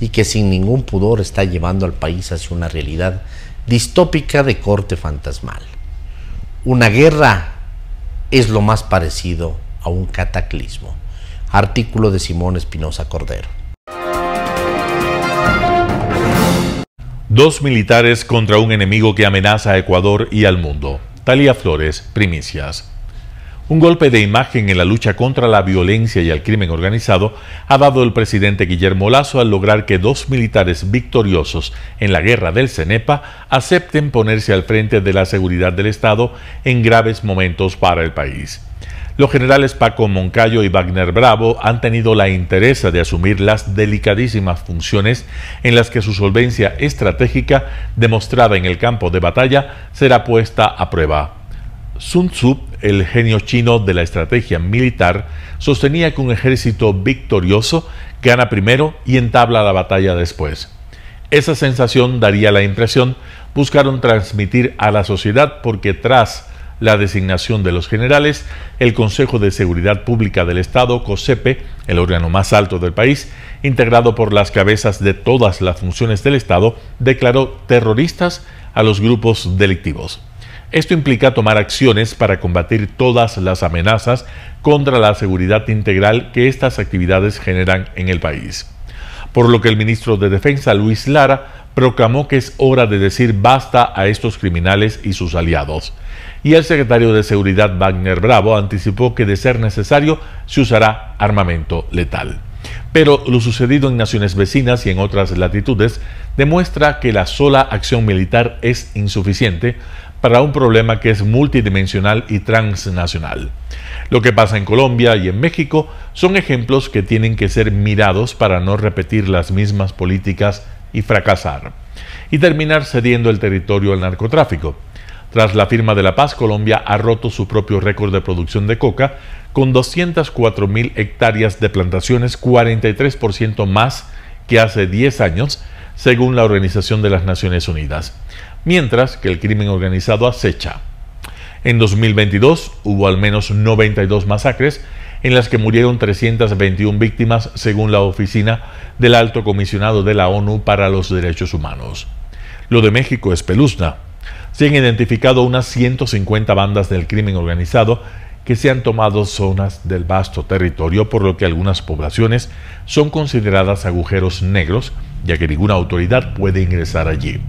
S6: y que sin ningún pudor está llevando al país hacia una realidad distópica de corte fantasmal. Una guerra es lo más parecido a un cataclismo. Artículo de Simón Espinosa Cordero.
S5: 2 militares contra un enemigo que amenaza a Ecuador y al mundo. Talía Flores, primicias. Un golpe de imagen en la lucha contra la violencia y el crimen organizado ha dado el presidente Guillermo Lasso al lograr que 2 militares victoriosos en la guerra del CENEPA acepten ponerse al frente de la seguridad del Estado en graves momentos para el país. Los generales Paco Moncayo y Wagner Bravo han tenido la entereza de asumir las delicadísimas funciones en las que su solvencia estratégica, demostrada en el campo de batalla, será puesta a prueba. Sun Tzu, el genio chino de la estrategia militar, sostenía que un ejército victorioso gana primero y entabla la batalla después. Esa sensación daría la impresión buscaron transmitir a la sociedad porque tras la designación de los generales, el Consejo de Seguridad Pública del Estado, COSEPE, el órgano más alto del país, integrado por las cabezas de todas las funciones del Estado, declaró terroristas a los grupos delictivos. Esto implica tomar acciones para combatir todas las amenazas contra la seguridad integral que estas actividades generan en el país. Por lo que el ministro de Defensa, Luis Lara, proclamó que es hora de decir basta a estos criminales y sus aliados. Y el secretario de Seguridad, Wagner Bravo, anticipó que de ser necesario se usará armamento letal. Pero lo sucedido en naciones vecinas y en otras latitudes demuestra que la sola acción militar es insuficiente para un problema que es multidimensional y transnacional. Lo que pasa en Colombia y en México son ejemplos que tienen que ser mirados para no repetir las mismas políticas y fracasar, y terminar cediendo el territorio al narcotráfico. Tras la firma de la paz, Colombia ha roto su propio récord de producción de coca con 204.000 hectáreas de plantaciones, 43% más que hace 10 años, según la Organización de las Naciones Unidas, mientras que el crimen organizado acecha. En 2022 hubo al menos 92 masacres en las que murieron 321 víctimas, según la Oficina del Alto Comisionado de la ONU para los Derechos Humanos. Lo de México es espeluzna. se han identificado unas 150 bandas del crimen organizado que se han tomado zonas del vasto territorio, por lo que algunas poblaciones son consideradas agujeros negros, ya que ninguna autoridad puede ingresar allí.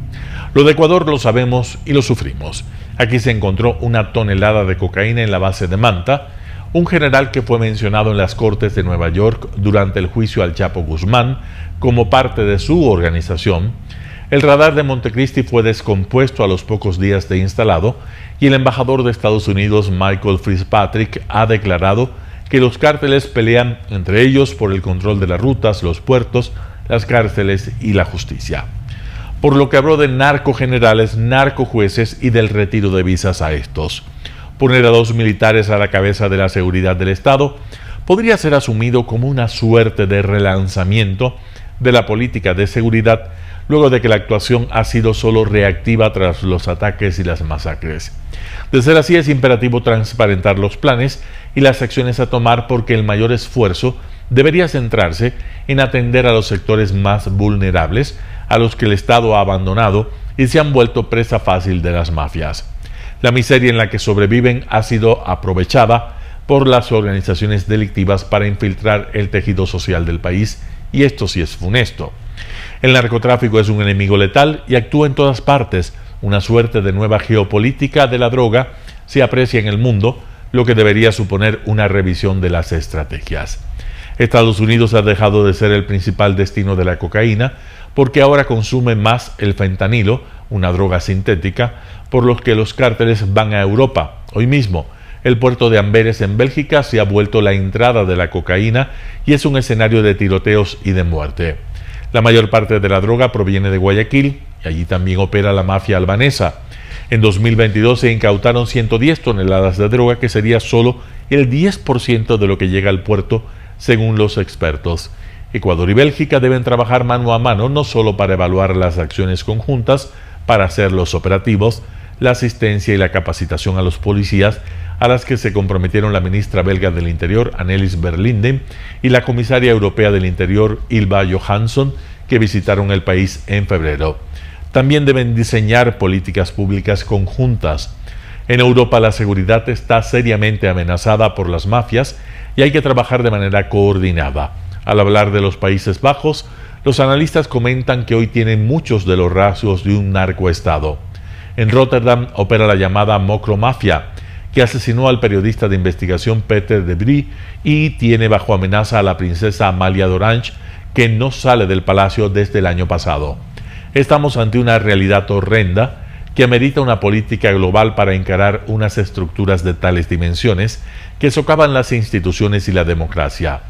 S5: Lo de Ecuador lo sabemos y lo sufrimos. Aquí se encontró una tonelada de cocaína en la base de Manta. Un general que fue mencionado en las Cortes de Nueva York durante el juicio al Chapo Guzmán como parte de su organización. El radar de Montecristi fue descompuesto a los pocos días de instalado y el embajador de Estados Unidos, Michael Fitzpatrick, ha declarado que los cárteles pelean entre ellos por el control de las rutas, los puertos, las cárceles y la justicia. Por lo que habló de narcogenerales, narcojueces y del retiro de visas a estos. Poner a 2 militares a la cabeza de la seguridad del Estado podría ser asumido como una suerte de relanzamiento de la política de seguridad, luego de que la actuación ha sido solo reactiva tras los ataques y las masacres. De ser así, es imperativo transparentar los planes y las acciones a tomar, porque el mayor esfuerzo debería centrarse en atender a los sectores más vulnerables, a los que el Estado ha abandonado y se han vuelto presa fácil de las mafias. La miseria en la que sobreviven ha sido aprovechada por las organizaciones delictivas para infiltrar el tejido social del país, y esto sí es funesto. El narcotráfico es un enemigo letal y actúa en todas partes. Una suerte de nueva geopolítica de la droga se aprecia en el mundo, lo que debería suponer una revisión de las estrategias. Estados Unidos ha dejado de ser el principal destino de la cocaína, porque ahora consume más el fentanilo, una droga sintética, por lo que los cárteles van a Europa. Hoy mismo, el puerto de Amberes en Bélgica se ha vuelto la entrada de la cocaína y es un escenario de tiroteos y de muerte. La mayor parte de la droga proviene de Guayaquil y allí también opera la mafia albanesa. En 2022 se incautaron 110 toneladas de droga, que sería solo el 10% de lo que llega al puerto, según los expertos. Ecuador y Bélgica deben trabajar mano a mano, no solo para evaluar las acciones conjuntas, para hacer los operativos, la asistencia y la capacitación a los policías, a las que se comprometieron la ministra belga del Interior, Annelies Verlinden, y la comisaria europea del Interior, Ylva Johansson, que visitaron el país en febrero. También deben diseñar políticas públicas conjuntas. En Europa la seguridad está seriamente amenazada por las mafias y hay que trabajar de manera coordinada. Al hablar de los Países Bajos, los analistas comentan que hoy tienen muchos de los rasgos de un narcoestado. En Rotterdam opera la llamada Mokromafia, que asesinó al periodista de investigación Peter de Vries y tiene bajo amenaza a la princesa Amalia de Orange, que no sale del palacio desde el año pasado. Estamos ante una realidad horrenda que amerita una política global para encarar unas estructuras de tales dimensiones que socavan las instituciones y la democracia.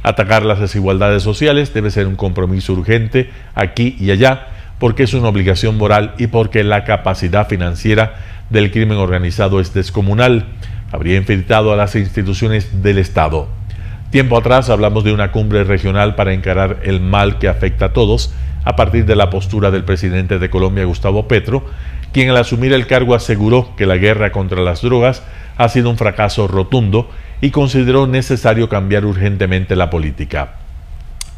S5: Atacar las desigualdades sociales debe ser un compromiso urgente aquí y allá, porque es una obligación moral y porque la capacidad financiera del crimen organizado es descomunal. Habría infiltrado a las instituciones del Estado. Tiempo atrás hablamos de una cumbre regional para encarar el mal que afecta a todos, a partir de la postura del presidente de Colombia, Gustavo Petro, quien al asumir el cargo aseguró que la guerra contra las drogas ha sido un fracaso rotundo y consideró necesario cambiar urgentemente la política.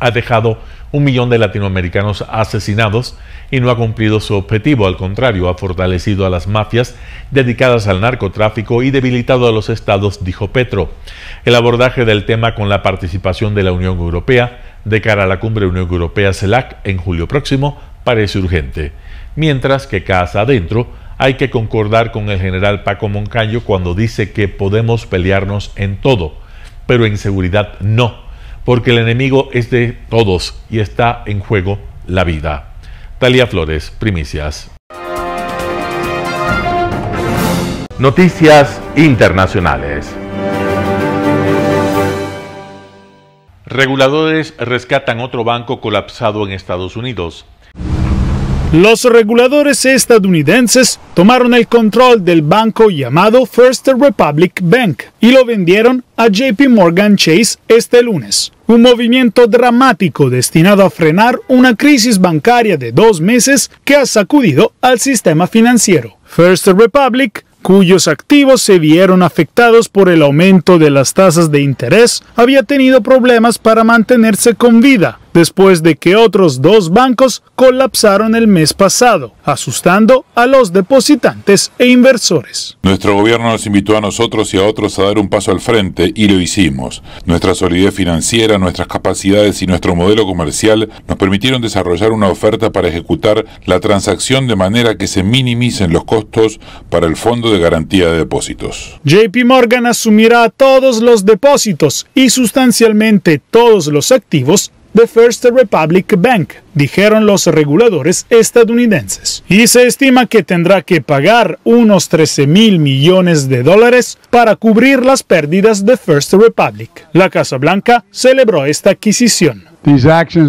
S5: Ha dejado 1 millón de latinoamericanos asesinados y no ha cumplido su objetivo. Al contrario, ha fortalecido a las mafias dedicadas al narcotráfico y debilitado a los estados, dijo Petro. El abordaje del tema con la participación de la Unión Europea de cara a la cumbre Unión Europea-CELAC en julio próximo parece urgente. Mientras que casa adentro hay que concordar con el general Paco Moncayo cuando dice que podemos pelearnos en todo, pero en seguridad no, porque el enemigo es de todos y está en juego la vida. Talia Flores, Primicias.
S1: Noticias internacionales. Reguladores rescatan otro banco colapsado en Estados Unidos.
S12: Los reguladores estadounidenses tomaron el control del banco llamado First Republic Bank y lo vendieron a JP Morgan Chase este lunes. Un movimiento dramático destinado a frenar una crisis bancaria de 2 meses que ha sacudido al sistema financiero. First Republic, cuyos activos se vieron afectados por el aumento de las tasas de interés, había tenido problemas para mantenerse con vida después de que otros 2 bancos colapsaron el mes pasado, asustando a los depositantes e inversores.
S13: Nuestro gobierno nos invitó a nosotros y a otros a dar un paso al frente y lo hicimos. Nuestra solidez financiera, nuestras capacidades y nuestro modelo comercial nos permitieron desarrollar una oferta para ejecutar la transacción de manera que se minimicen los costos para el Fondo de Garantía de Depósitos.
S12: JP Morgan asumirá todos los depósitos y sustancialmente todos los activos de First Republic Bank, dijeron los reguladores estadounidenses. Y se estima que tendrá que pagar unos $13,000 millones para cubrir las pérdidas de First Republic. La Casa Blanca celebró esta adquisición.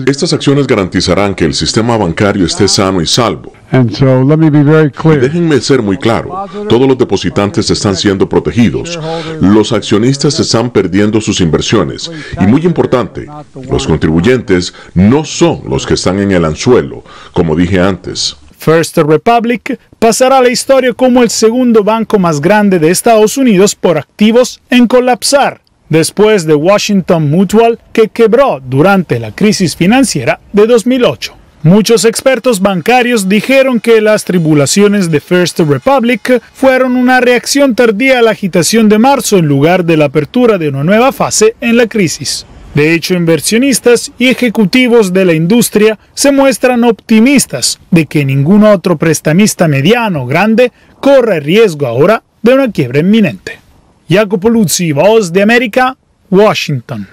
S14: Estas acciones garantizarán que el sistema bancario esté sano y salvo. Y déjenme ser muy claro, todos los depositantes están siendo protegidos, los accionistas están perdiendo sus inversiones y, muy importante, los contribuyentes no son los que están en el anzuelo, como dije antes.
S12: First Republic pasará a la historia como el segundo banco más grande de Estados Unidos por activos en colapsar, después de Washington Mutual, que quebró durante la crisis financiera de 2008. Muchos expertos bancarios dijeron que las tribulaciones de First Republic fueron una reacción tardía a la agitación de marzo en lugar de la apertura de una nueva fase en la crisis. De hecho, inversionistas y ejecutivos de la industria se muestran optimistas de que ningún otro prestamista mediano o grande corre riesgo ahora de una quiebra inminente. Jacopo Luzzi, Voz de América, Washington.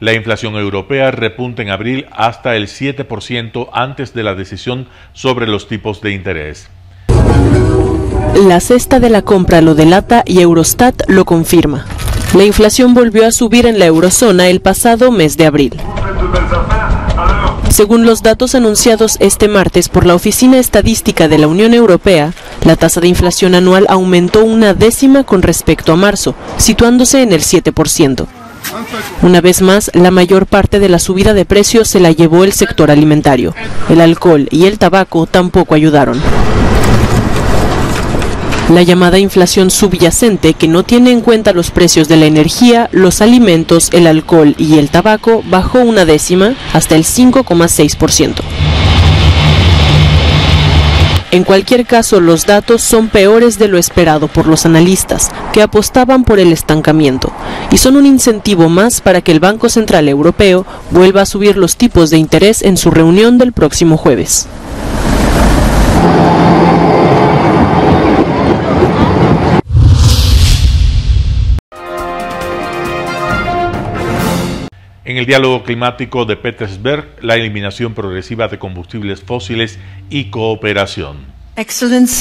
S5: La inflación europea repunta en abril hasta el 7% antes de la decisión sobre los tipos de interés.
S15: La cesta de la compra lo delata y Eurostat lo confirma. La inflación volvió a subir en la eurozona el pasado mes de abril. Según los datos anunciados este martes por la Oficina Estadística de la Unión Europea, la tasa de inflación anual aumentó 0,1 con respecto a marzo, situándose en el 7%. Una vez más, la mayor parte de la subida de precios se la llevó el sector alimentario. El alcohol y el tabaco tampoco ayudaron. La llamada inflación subyacente, que no tiene en cuenta los precios de la energía, los alimentos, el alcohol y el tabaco, bajó 0,1 hasta el 5,6%. En cualquier caso, los datos son peores de lo esperado por los analistas, que apostaban por el estancamiento, y son un incentivo más para que el Banco Central Europeo vuelva a subir los tipos de interés en su reunión del próximo jueves.
S5: En el diálogo climático de Petersberg, la eliminación progresiva de combustibles fósiles y cooperación.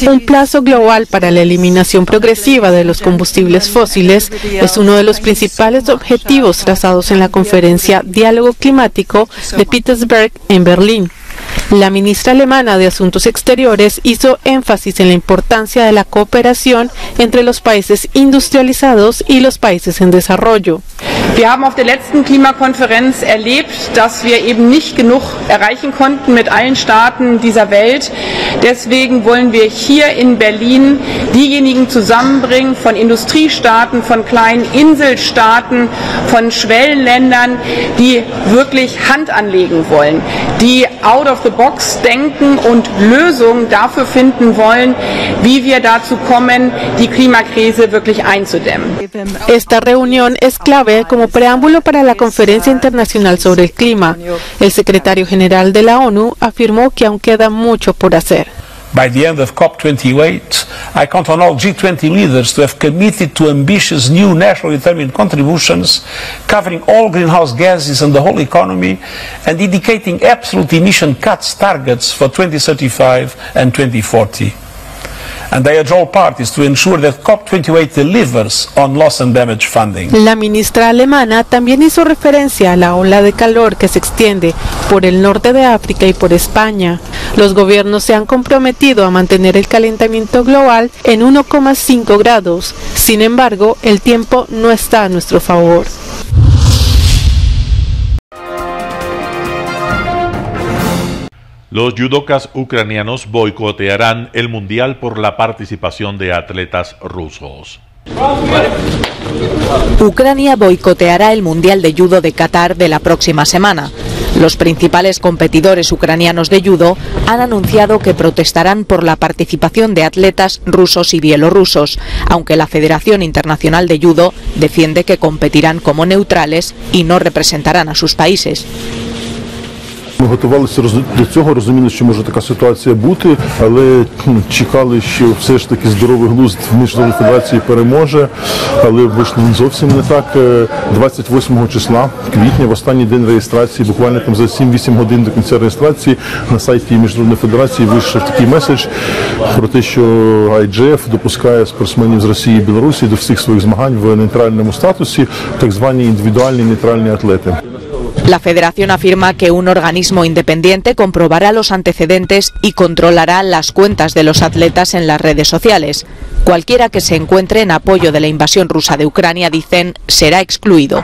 S16: Un plazo global para la eliminación progresiva de los combustibles fósiles es uno de los principales objetivos trazados en la conferencia Diálogo Climático de Petersberg en Berlín. La ministra alemana de Asuntos Exteriores hizo énfasis en la importancia de la cooperación entre los países industrializados y los países en desarrollo.
S17: Wir haben auf der letzten Klimakonferenz erlebt, dass wir eben nicht genug erreichen konnten mit allen Staaten dieser Welt. Deswegen wollen wir hier in Berlin diejenigen zusammenbringen von Industriestaaten, von kleinen Inselstaaten, von Schwellenländern, die wirklich Hand anlegen wollen, die out of the box denken und Lösungen dafür finden wollen, wie wir dazu kommen, die Klimakrise wirklich einzudämmen.
S16: Esta reunión es clave como preámbulo para la Conferencia Internacional sobre el Clima. El secretario general de la ONU afirmó que aún queda mucho por hacer.
S18: By the end of COP28, I count on all G20 leaders to have committed to ambitious new nationally determined contributions covering all greenhouse gases and the whole economy and indicating absolute emission cuts targets for 2035 and 2040. And I urge all parties to ensure that COP28 delivers on loss and damage funding.
S16: La ministra alemana también hizo referencia a la ola de calor que se extiende por el norte de África y por España. Los gobiernos se han comprometido a mantener el calentamiento global en 1,5 grados. Sin embargo, el tiempo no está a nuestro favor.
S5: Los yudokas ucranianos boicotearán el Mundial por la participación de atletas rusos.
S19: Ucrania boicoteará el Mundial de Judo de Qatar de la próxima semana. Los principales competidores ucranianos de judo han anunciado que protestarán por la participación de atletas rusos y bielorrusos, aunque la Federación Internacional de Judo defiende que competirán como neutrales y no representarán a sus países.
S20: Ми готувалися до цього, розуміли, що може така ситуація бути, але чекали, що все ж таки здоровий глузд в Міжнародній федерації переможе, але вийшло зовсім не так. 28 числа квітня, в останній день реєстрації, буквально там за 7-8 годин до кінця реєстрації, на сайті Міжнародної федерації вийшов такий меседж про те, що IJF допускає спортсменів з Росії і Білорусі до всіх своїх змагань в нейтральному статусі, так звані індивідуальні нейтральні атлети.
S19: La Federación afirma que un organismo independiente comprobará los antecedentes y controlará las cuentas de los atletas en las redes sociales. Cualquiera que se encuentre en apoyo de la invasión rusa de Ucrania, dicen, será excluido.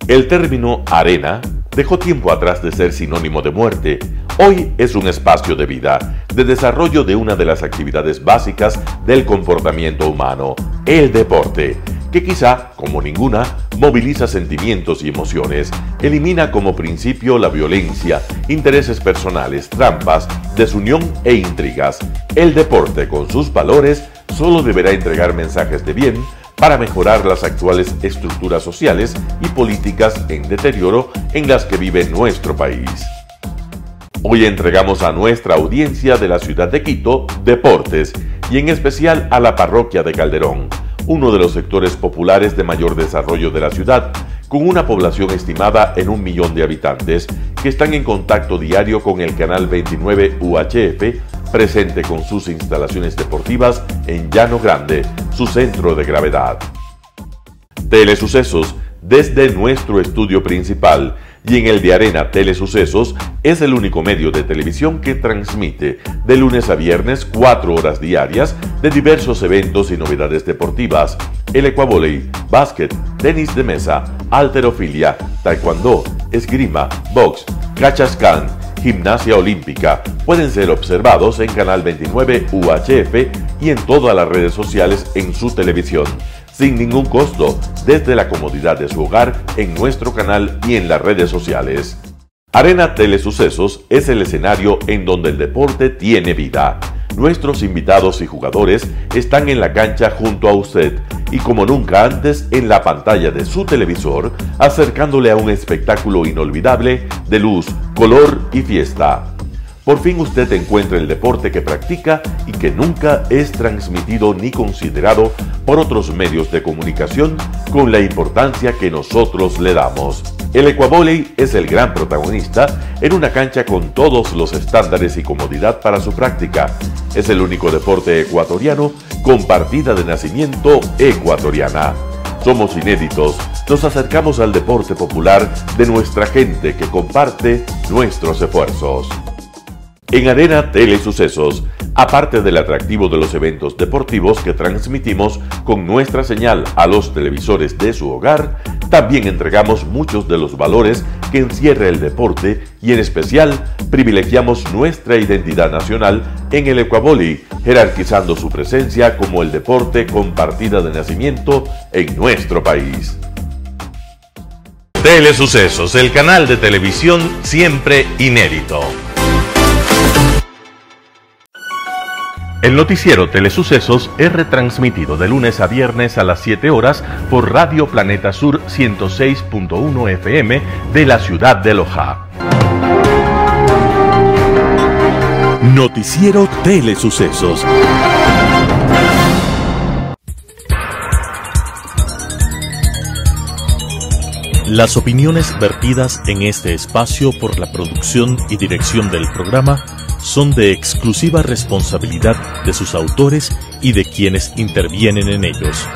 S1: El término arena dejó tiempo atrás de ser sinónimo de muerte. Hoy es un espacio de vida, de desarrollo de una de las actividades básicas del comportamiento humano, el deporte, que quizá, como ninguna, moviliza sentimientos y emociones, elimina como principio la violencia, intereses personales, trampas, desunión e intrigas. El deporte, con sus valores, solo deberá entregar mensajes de bien para mejorar las actuales estructuras sociales y políticas en deterioro en las que vive nuestro país. Hoy entregamos a nuestra audiencia de la ciudad de Quito deportes y en especial a la parroquia de Calderón, uno de los sectores populares de mayor desarrollo de la ciudad, con una población estimada en 1 millón de habitantes que están en contacto diario con el canal 29 UHF, presente con sus instalaciones deportivas en Llano Grande, su centro de gravedad. Telesucesos, desde nuestro estudio principal y en el de Arena Telesucesos, es el único medio de televisión que transmite de lunes a viernes 4 horas diarias de diversos eventos y novedades deportivas: el ecuavóley, básquet, tenis de mesa, halterofilia, taekwondo, esgrima, box, cachascán, gimnasia olímpica. Pueden ser observados en Canal 29 UHF y en todas las redes sociales en su televisión, sin ningún costo, desde la comodidad de su hogar, en nuestro canal y en las redes sociales. Arena Telesucesos es el escenario en donde el deporte tiene vida. Nuestros invitados y jugadores están en la cancha junto a usted y como nunca antes en la pantalla de su televisor, acercándole a un espectáculo inolvidable de luz, color y fiesta. Por fin usted encuentra el deporte que practica y que nunca es transmitido ni considerado por otros medios de comunicación con la importancia que nosotros le damos. El ecuavóley es el gran protagonista en una cancha con todos los estándares y comodidad para su práctica. Es el único deporte ecuatoriano con partida de nacimiento ecuatoriana. Somos inéditos, nos acercamos al deporte popular de nuestra gente que comparte nuestros esfuerzos. En Arena Telesucesos, aparte del atractivo de los eventos deportivos que transmitimos con nuestra señal a los televisores de su hogar, también entregamos muchos de los valores que encierra el deporte y en especial privilegiamos nuestra identidad nacional en el ecuavóley, jerarquizando su presencia como el deporte con partida de nacimiento en nuestro país. Telesucesos, el canal de televisión siempre inédito. El noticiero Telesucesos es retransmitido de lunes a viernes a las 7 horas por Radio Planeta Sur 106.1 FM de la ciudad de Loja. Noticiero Telesucesos. Las opiniones vertidas en este espacio por la producción y dirección del programa
S21: son de exclusiva responsabilidad de sus autores y de quienes intervienen en ellos.